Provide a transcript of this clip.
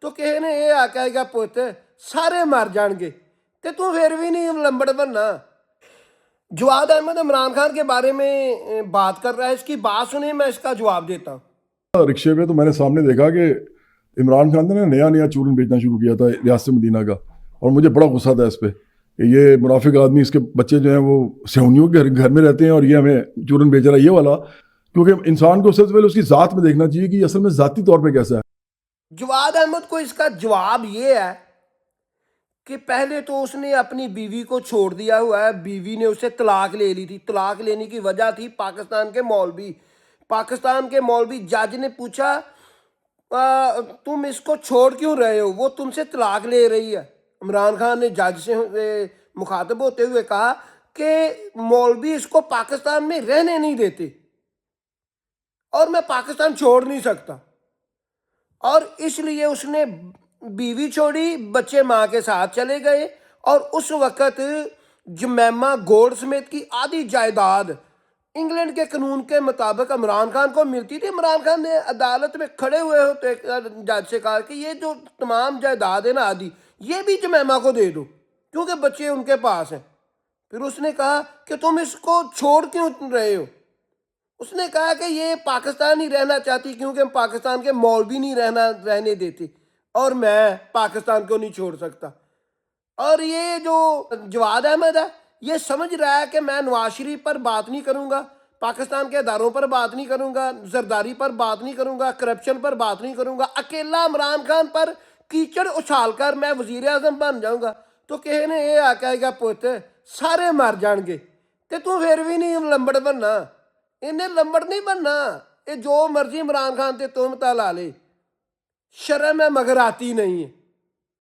تو کسی نے یہ آکھا کہ پت سارے مر جان گے تے تو پھر بھی نہیں لمبڑ بننا۔ جواد احمد عمران خان کے بارے میں بات کر رہا ہے، اس کی بات سنیں، میں اس کا جواب دیتا ہوں۔ رکشے پہ تو میں نے سامنے دیکھا کہ عمران خان نے نیا چورن بیچنا شروع کیا تھا ریاست مدینہ کا، اور مجھے بڑا غصہ تھا اس پہ کہ یہ منافق آدمی، اس کے بچے جو ہیں وہ سہونیوں کے گھر میں رہتے ہیں اور یہ ہمیں چورن بیچ رہا ہے یہ والا۔ کیونکہ انسان کو سب سے پہلے اس کی ذات میں دیکھنا چاہیے کہ یہ اصل میں ذاتی طور پہ کیسا ہے۔ جواد احمد کو اس کا جواب یہ ہے کہ پہلے تو اس نے اپنی بیوی کو چھوڑ دیا ہوا ہے، بیوی نے اسے طلاق لے لی تھی، طلاق لینے کی وجہ تھی پاکستان کے مولوی جج نے پوچھا تم اس کو چھوڑ کیوں رہے ہو، وہ تم سے طلاق لے رہی ہے۔ عمران خان نے جج سے مخاطب ہوتے ہوئے کہا کہ مولوی اس کو پاکستان میں رہنے نہیں دیتے اور میں پاکستان چھوڑ نہیں سکتا، اور اس لیے اس نے بیوی چھوڑی، بچے ماں کے ساتھ چلے گئے، اور اس وقت جمیمہ گولڈ سمتھ کی آدھی جائیداد انگلینڈ کے قانون کے مطابق عمران خان کو ملتی تھی۔ عمران خان نے عدالت میں کھڑے ہوئے ہوتے جج سے کہا کہ یہ جو تمام جائیداد ہے نا آدھی، یہ بھی جمیمہ کو دے دو کیونکہ بچے ان کے پاس ہیں۔ پھر اس نے کہا کہ تم اس کو چھوڑ کیوں رہے ہو؟ اس نے کہا کہ یہ پاکستان ہی رہنا چاہتی کیونکہ پاکستان کے مولوی نہیں رہنے دیتے، اور میں پاکستان کو نہیں چھوڑ سکتا۔ اور یہ جو جواد احمد ہے یہ سمجھ رہا ہے کہ میں نواز شریف پر بات نہیں کروں گا، پاکستان کے اداروں پر بات نہیں کروں گا، زرداری پر بات نہیں کروں گا، کرپشن پر بات نہیں کروں گا، اکیلا عمران خان پر کیچڑ اچھال کر میں وزیر اعظم بن جاؤں گا۔ تو کسی نے یہ آکھا کہ پت سارے مر جان گے تے تو پھر بھی نہیں لمبڑ بننا۔ انہیں لمبڑ نہیں بننا، یہ جو مرضی عمران خان تے تہمت لا لے، شرم ہے مگر آتی نہیں ہے۔